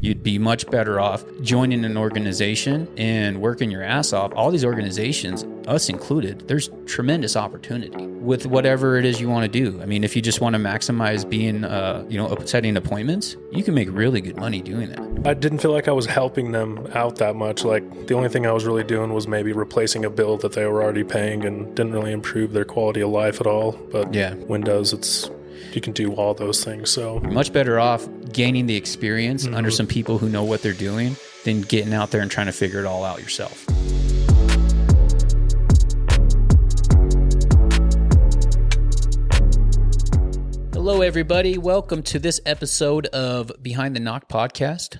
You'd be much better off joining an organization and working your ass off. All these organizations, us included, there's tremendous opportunity with whatever it is you want to do. I mean, if you just want to maximize being, setting appointments, you can make really good money doing that. I didn't feel like I was helping them out that much. Like, the only thing I was really doing was maybe replacing a bill that they were already paying and didn't really improve their quality of life at all. But yeah, Windows, you can do all those things. So you're much better off gaining the experience under some people who know what they're doing than getting out there and trying to figure it all out yourself. Hello, everybody. Welcome to this episode of Behind the Knock podcast.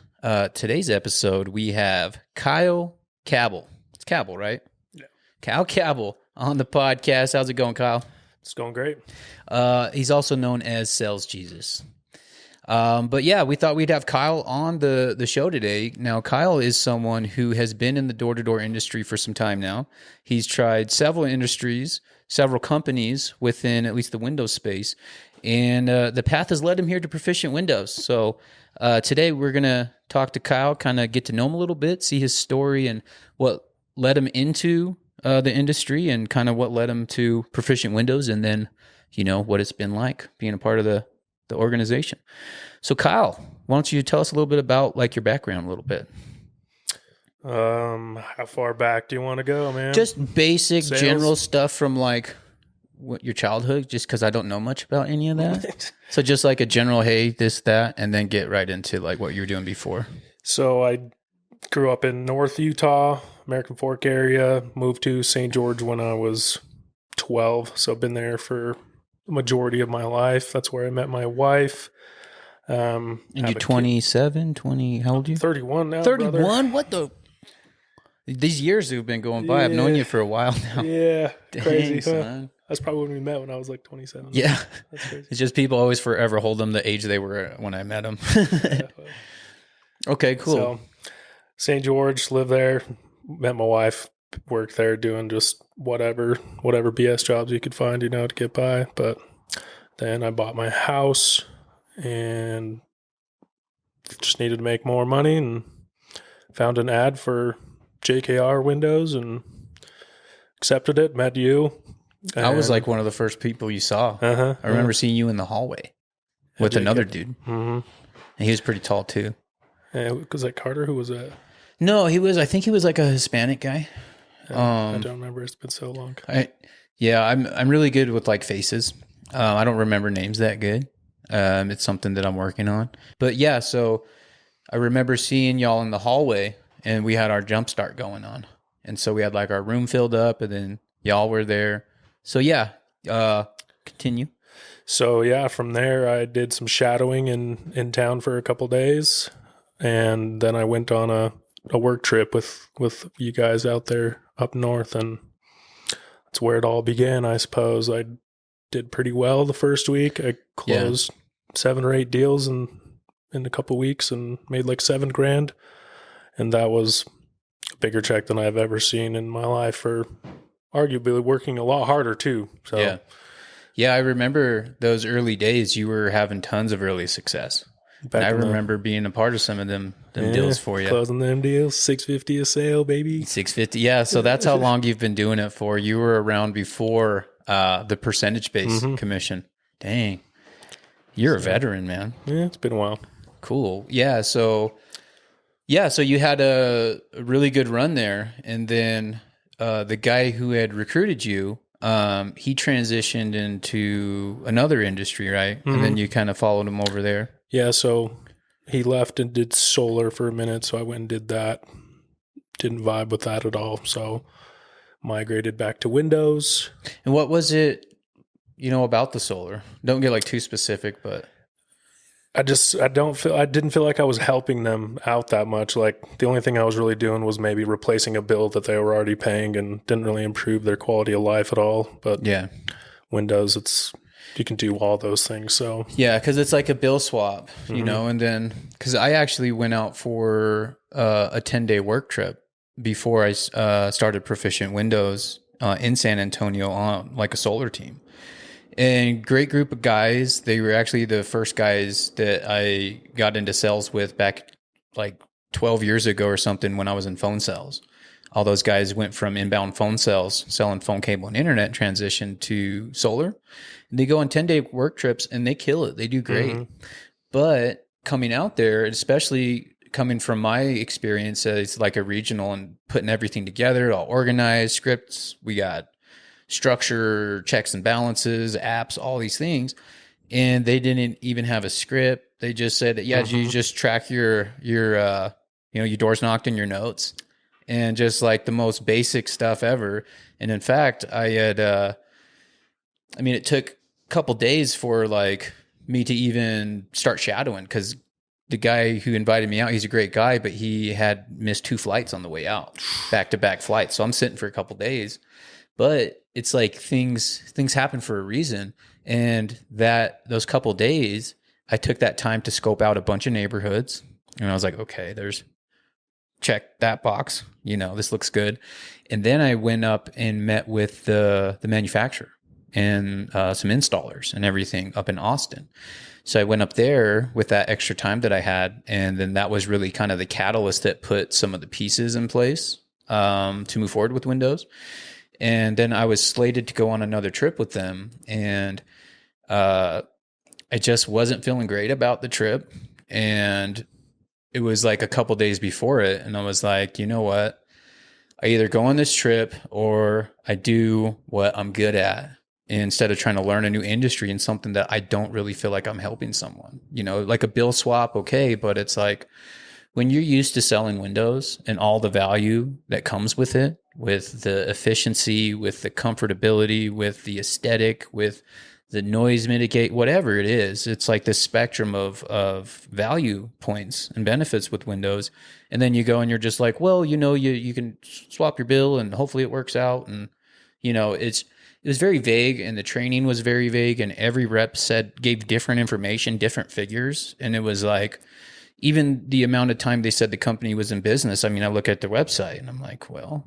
Today's episode, we have Kyle Cabell. It's Cabell, right? Yeah. Kyle Cabell on the podcast. How's it going, Kyle? It's going great. He's also known as Sales Jesus. But yeah, we thought we'd have Kyle on the show today. Now, Kyle is someone who has been in the door-to-door industry for some time now. He's tried several industries, several companies within at least the Windows space, and the path has led him here to Proficient Windows. So today we're going to talk to Kyle, kind of get to know him a little bit, see his story and what led him into the industry and kind of what led him to Proficient Windows, and then, what it's been like being a part of the organization. So Kyle, why don't you tell us a little bit about like your background a little bit? How far back do you want to go, man? Just basic Sales? General stuff from like what your childhood, just because I don't know much about any of that. So just like a general, hey, this, that, and then get right into like what you were doing before. So I grew up in North Utah, American Fork area, moved to St. George when I was 12. So I've been there for the majority of my life. That's where I met my wife. And you're 27, 20, how old are you? 31 now, 31? brother. What the? These years have been going by. I've known you for a while now. Yeah, Dang, crazy, huh? son. That's probably when we met, when I was like 27. Yeah. That's crazy. It's just people always forever hold them the age they were when I met them. Okay, cool. So, St. George, lived there, met my wife, worked there doing just whatever BS jobs you could find, to get by. But then I bought my house and just needed to make more money and found an ad for JKR Windows and accepted it, met you. I was like one of the first people you saw. I remember seeing you in the hallway with another dude. Mm-hmm. And he was pretty tall too. Was that Carter? Who was that? No, I think he was like a Hispanic guy. I don't remember. It's been so long. I'm really good with like faces. I don't remember names that good. It's something that I'm working on. But yeah, so I remember seeing y'all in the hallway and we had our jump start going on. And so we had like our room filled up and then y'all were there. So yeah, continue. So yeah, from there I did some shadowing in town for a couple days. And then I went on a work trip with you guys out there up north, and that's where it all began, I suppose. I did pretty well the first week. I closed 7 or 8 deals in a couple weeks and made like $7,000, and that was a bigger check than I've ever seen in my life, for arguably working a lot harder too. So yeah, I remember those early days. You were having tons of early success. I remember being a part of some of them deals for you. Closing them deals, $650 a sale, baby. $650, yeah. So that's how long you've been doing it for. You were around before the percentage-based commission. Dang. You're a veteran, man. Yeah, it's been a while. Cool. Yeah, so you had a really good run there. And then the guy who had recruited you, he transitioned into another industry, right? Mm-hmm. And then you kind of followed him over there. Yeah, so he left and did solar for a minute, so I went and did that. Didn't vibe with that at all, so migrated back to Windows. And what was it, about the solar? Don't get like too specific, but I didn't feel like I was helping them out that much. Like, the only thing I was really doing was maybe replacing a bill that they were already paying and didn't really improve their quality of life at all. But yeah, Windows, you can do all those things. So yeah, because it's like a bill swap, and then because I actually went out for a 10-day work trip before I started Proficient Windows in San Antonio on like a solar team. And great group of guys. They were actually the first guys that I got into sales with back like 12 years ago or something when I was in phone sales. All those guys went from inbound phone sales, selling phone, cable, and internet, transition to solar. And they go on 10-day work trips and they kill it. They do great. But coming out there, especially coming from my experience as like a regional and putting everything together, all organized, scripts, we got structure, checks and balances, apps, all these things. And they didn't even have a script. They just said that, you just track your doors knocked in your notes, and just like the most basic stuff ever. And in fact, it took a couple days for like me to even start shadowing, because the guy who invited me out, he's a great guy, but he had missed 2 flights on the way out, back-to-back flights. So I'm sitting for a couple days, but it's like things happen for a reason. And those couple days, I took that time to scope out a bunch of neighborhoods, and I was like, okay, check that box. This looks good. And then I went up and met with the manufacturer and some installers and everything up in Austin. So I went up there with that extra time that I had. And then that was really kind of the catalyst that put some of the pieces in place to move forward with Windows. And then I was slated to go on another trip with them. And I just wasn't feeling great about the trip. And it was like a couple days before it. And I was like, you know what? I either go on this trip or I do what I'm good at, instead of trying to learn a new industry and something that I don't really feel like I'm helping someone. Like a bill swap, okay, but it's like when you're used to selling Windows and all the value that comes with it, with the efficiency, with the comfortability, with the aesthetic, with the noise mitigate, whatever it is, it's like this spectrum of value points and benefits with Windows. And then you go and you're just like, well, you can swap your bill and hopefully it works out. And, it was very vague, and the training was very vague, and every rep gave different information, different figures. And it was like, even the amount of time they said the company was in business. I mean, I look at the website and I'm like, well,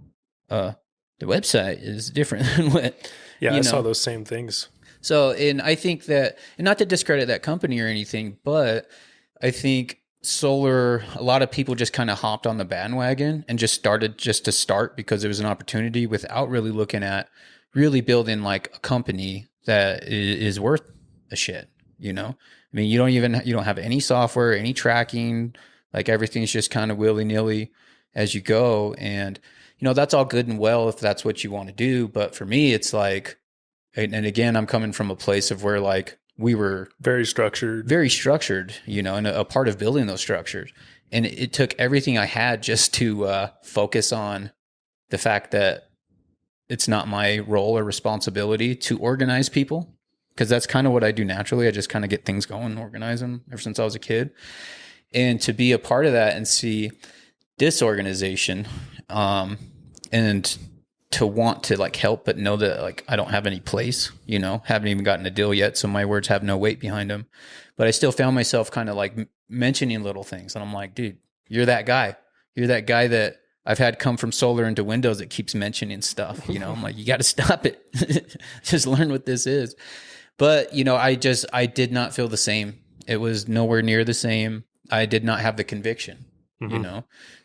the website is different than what, I saw those same things. So, and I think that, and not to discredit that company or anything, but I think solar, a lot of people just kind of hopped on the bandwagon and just started just to start because it was an opportunity, without really looking at really building like a company that is worth a shit. I mean, you don't have any software, any tracking, like everything's just kind of willy nilly as you go. And, that's all good and well if that's what you want to do. But for me, it's like, and again, I'm coming from a place of where like we were very structured, and a part of building those structures. And it took everything I had just to focus on the fact that it's not my role or responsibility to organize people, because that's kind of what I do naturally. I just kind of get things going and organize them ever since I was a kid. And to be a part of that and see disorganization, and to want to like help, but know that like I don't have any place, haven't even gotten a deal yet. So my words have no weight behind them, but I still found myself kind of like mentioning little things. And I'm like, dude, you're that guy. You're that guy that I've had come from solar into Windows that keeps mentioning stuff. I'm like, you got to stop it. Just learn what this is. But, I did not feel the same. It was nowhere near the same. I did not have the conviction,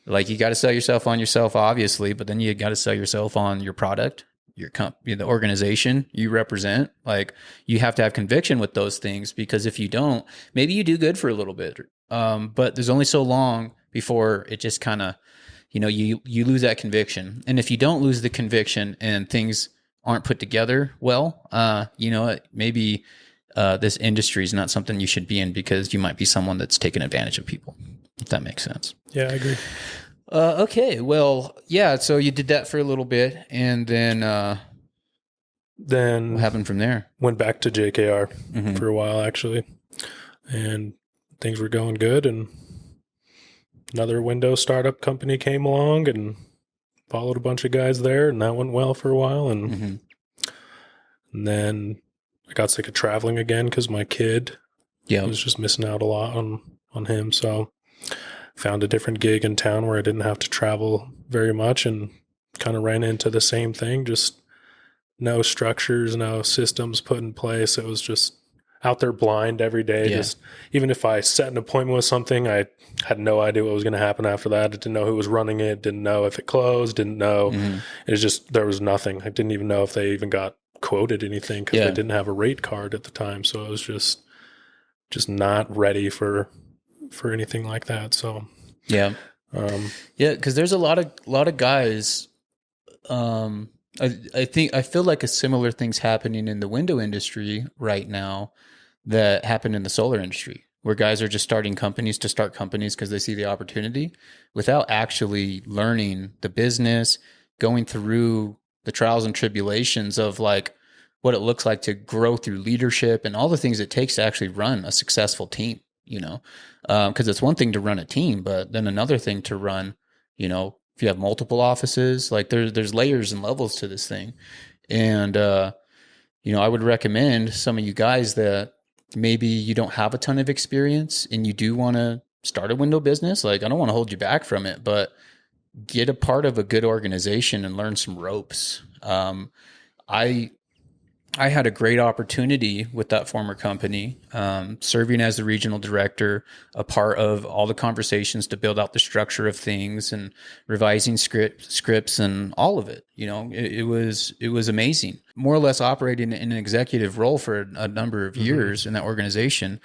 like you got to sell yourself on yourself, obviously, but then you got to sell yourself on your product, your company, the organization you represent. Like you have to have conviction with those things, because if you don't, maybe you do good for a little bit. But there's only so long before it just kind of, you lose that conviction. And if you don't lose the conviction and things aren't put together well, maybe this industry is not something you should be in, because you might be someone that's taking advantage of people, if that makes sense. Yeah, I agree. Okay. Well, yeah. So you did that for a little bit, and then what happened from there? Went back to JKR for a while, actually, and things were going good. And another Windows startup company came along and followed a bunch of guys there, and that went well for a while. And then I got sick of traveling again because my kid was just missing out a lot on him. So found a different gig in town where I didn't have to travel very much, and kind of ran into the same thing. Just no structures, no systems put in place. It was just out there blind every day. Yeah. Just even if I set an appointment with something, I had no idea what was going to happen after that. I didn't know who was running it. Didn't know if it closed. Didn't know. It was just, there was nothing. I didn't even know if they even got quoted anything because they didn't have a rate card at the time. So I was just not ready for anything like that. So yeah, because there's a lot of guys. I feel like a similar thing's happening in the window industry right now that happened in the solar industry, where guys are just starting companies to start companies because they see the opportunity without actually learning the business, going through the trials and tribulations of like what it looks like to grow through leadership and all the things it takes to actually run a successful team, because it's one thing to run a team, but then another thing to run, if you have multiple offices, like there's layers and levels to this thing. And, I would recommend some of you guys that maybe you don't have a ton of experience and you do want to start a window business. Like, I don't want to hold you back from it, but get a part of a good organization and learn some ropes. I had a great opportunity with that former company, serving as the regional director, a part of all the conversations to build out the structure of things and revising scripts and all of it. It was amazing. More or less operating in an executive role for a number of years in that organization.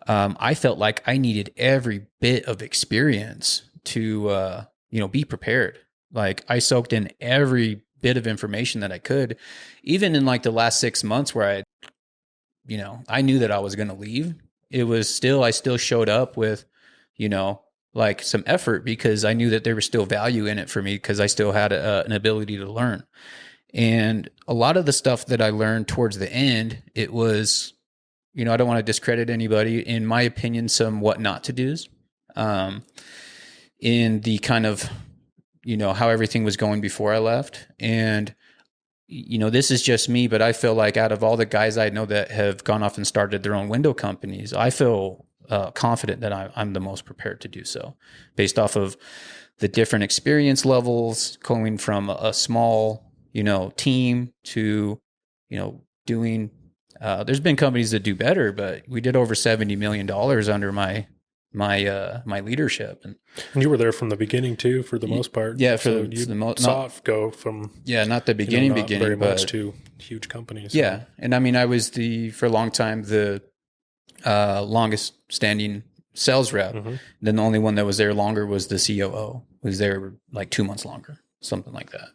I felt like I needed every bit of experience to, be prepared. Like, I soaked in every bit of information that I could, even in like the last 6 months where I knew that I was going to leave. I still showed up with, like some effort because I knew that there was still value in it for me because I still had an ability to learn. And a lot of the stuff that I learned towards the end, it was, I don't want to discredit anybody. In my opinion, some what not to do's, in the kind of, how everything was going before I left. And, this is just me, but I feel like out of all the guys I know that have gone off and started their own window companies, I feel confident that I'm the most prepared to do so based off of the different experience levels, going from a small, team to, doing, there's been companies that do better, but we did over $70 million under my leadership. And you were there from the beginning too, for the most part. Yeah. So you saw it go from, not the beginning, very but much to huge companies. Yeah. So. And I mean, I was for a long time, the longest standing sales rep. Then the only one that was there longer was the COO, who was there like 2 months longer, something like that.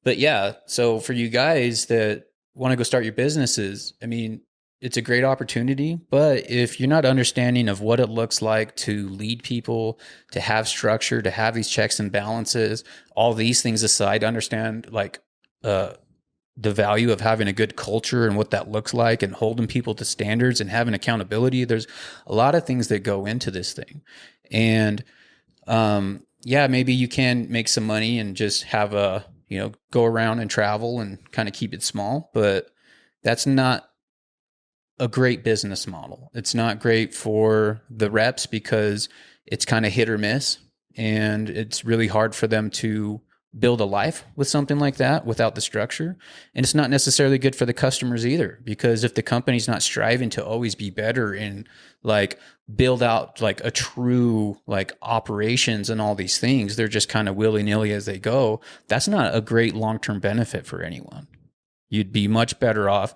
But yeah, so for you guys that want to go start your businesses, I mean, it's a great opportunity, but if you're not understanding of what it looks like to lead people, to have structure, to have these checks and balances, all these things aside, understand like the value of having a good culture and what that looks like and holding people to standards and having accountability. There's a lot of things that go into this thing. And maybe you can make some money and just have go around and travel and kind of keep it small, but that's not a great business model. It's not great for the reps because it's kind of hit or miss, and it's really hard for them to build a life with something like that without the structure. And it's not necessarily good for the customers either, because if the company's not striving to always be better and like build out like a true like operations and all these things, they're just kind of willy-nilly as they go. That's not a great long-term benefit for anyone. You'd be much better off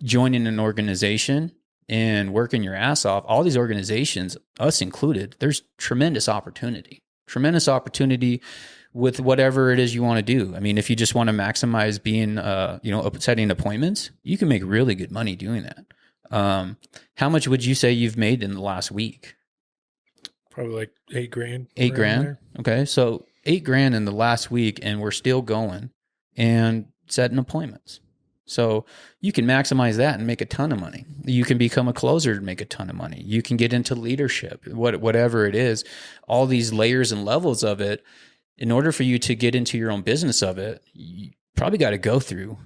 joining an organization and working your ass off. All these organizations, us included, there's tremendous opportunity with whatever it is you want to do. I mean, if you just want to maximize being, setting appointments, you can make really good money doing that. How much would you say you've made in the last week? Probably like $8,000. $8,000. Okay. So $8,000 in the last week, and we're still going and setting appointments. So you can maximize that and make a ton of money. You can become a closer and make a ton of money. You can get into leadership, whatever it is, all these layers and levels of it. In order for you to get into your own business of it, you probably got to go through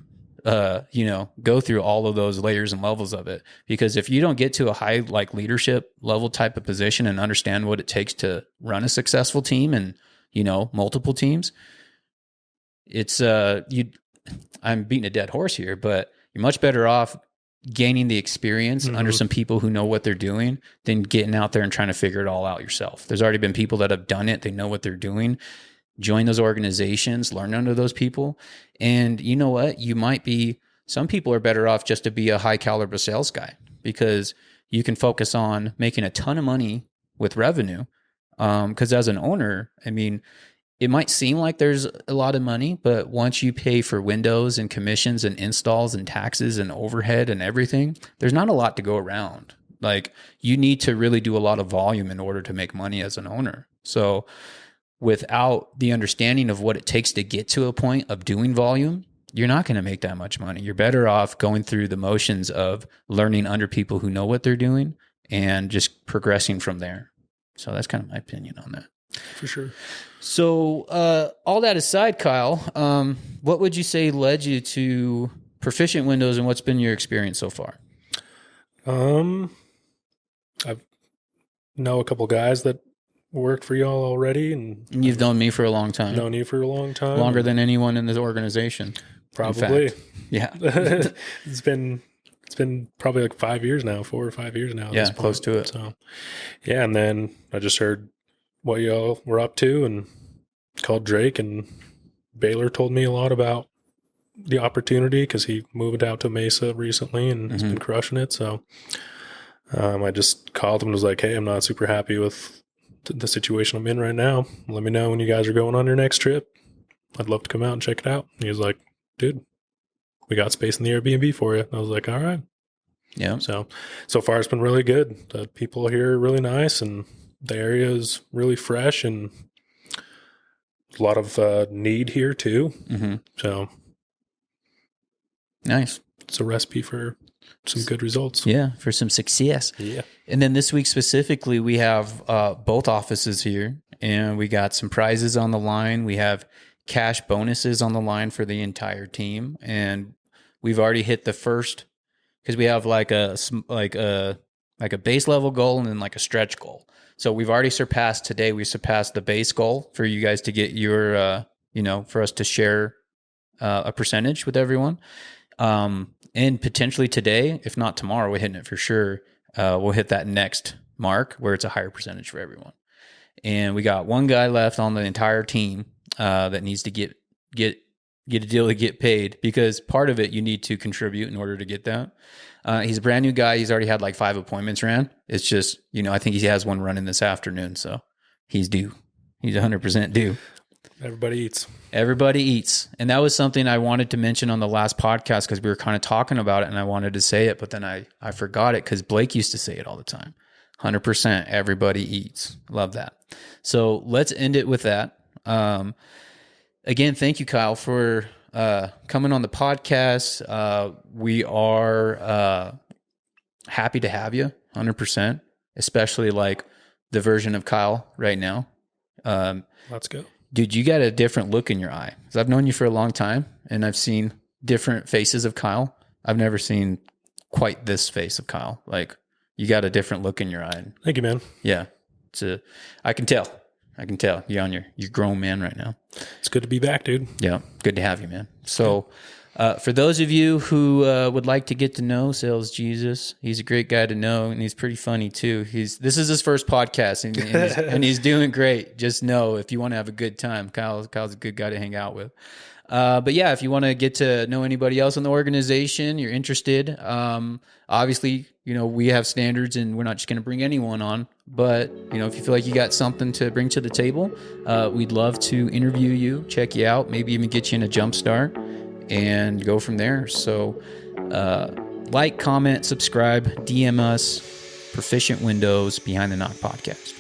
all of those layers and levels of it. Because if you don't get to a high like leadership level type of position and understand what it takes to run a successful team and, multiple teams, it's I'm beating a dead horse here, but you're much better off gaining the experience under some people who know what they're doing than getting out there and trying to figure it all out yourself. There's already been people that have done it. They know what they're doing. Join those organizations, learn under those people. And you know what? Some people are better off just to be a high caliber sales guy, because you can focus on making a ton of money with revenue. Because as an owner, I mean, it might seem like there's a lot of money, but once you pay for windows and commissions and installs and taxes and overhead and everything, there's not a lot to go around. Like, you need to really do a lot of volume in order to make money as an owner. So without the understanding of what it takes to get to a point of doing volume, you're not going to make that much money. You're better off going through the motions of learning under people who know what they're doing and just progressing from there. So that's kind of my opinion on that. For sure. So all that aside, Kyle, what would you say led you to Proficient Windows, and what's been your experience so far? I know a couple guys that worked for y'all already, and you've known me for a long time. Known you for a long time, longer than anyone in this organization. Probably. Yeah. It's been probably like 5 years now, 4 or 5 years now. Yeah, close to it. So, yeah, and then I just heard what y'all were up to and called Drake, and Baylor told me a lot about the opportunity because he moved out to Mesa recently and has been crushing it. So I just called him and was like, hey, I'm not super happy with the situation I'm in right now. Let me know when you guys are going on your next trip. I'd love to come out and check it out. And he was like, dude, we got space in the Airbnb for you. I was like, all right. Yeah. So far it's been really good. The people here are really nice, and the area is really fresh, and a lot of need here too. So nice. It's a recipe for some good results. Yeah, for some success. Yeah. And then this week specifically, we have both offices here, and we got some prizes on the line. We have cash bonuses on the line for the entire team, and we've already hit the first, because we have like a base level goal and then like a stretch goal. So we've already surpassed today. We surpassed the base goal for you guys to get your, for us to share a percentage with everyone. And potentially today, if not tomorrow, we're hitting it for sure. We'll hit that next mark where it's a higher percentage for everyone. And we got one guy left on the entire team that needs to get a deal to get paid, because part of it you need to contribute in order to get that. He's a brand new guy. He's already had like 5 appointments ran. It's just, I think he has one running this afternoon. So he's due. He's 100% due. Everybody eats. Everybody eats. And that was something I wanted to mention on the last podcast, because we were kind of talking about it and I wanted to say it, but then I forgot it because Blake used to say it all the time. 100% everybody eats. Love that. So let's end it with that. Again, thank you, Kyle, for coming on the podcast. We are happy to have you, 100%, especially like the version of Kyle right now. Let's go. Dude, you got a different look in your eye. 'Cause I've known you for a long time, and I've seen different faces of Kyle. I've never seen quite this face of Kyle. Like, you got a different look in your eye. Thank you, man. Yeah. I can tell. You're on your grown man right now. It's good to be back, dude. Yeah. Good to have you, man. So, for those of you who would like to get to know Sales Jesus, he's a great guy to know, and he's pretty funny too. This is his first podcast, and he's doing great. Just know, if you want to have a good time, Kyle's a good guy to hang out with. But yeah, if you want to get to know anybody else in the organization, you're interested. Obviously, we have standards, and we're not just going to bring anyone on. But if you feel like you got something to bring to the table, we'd love to interview you, check you out, maybe even get you in a jump start, and go from there. So, like, comment, subscribe, DM us, Proficient Windows Behind the Knock podcast.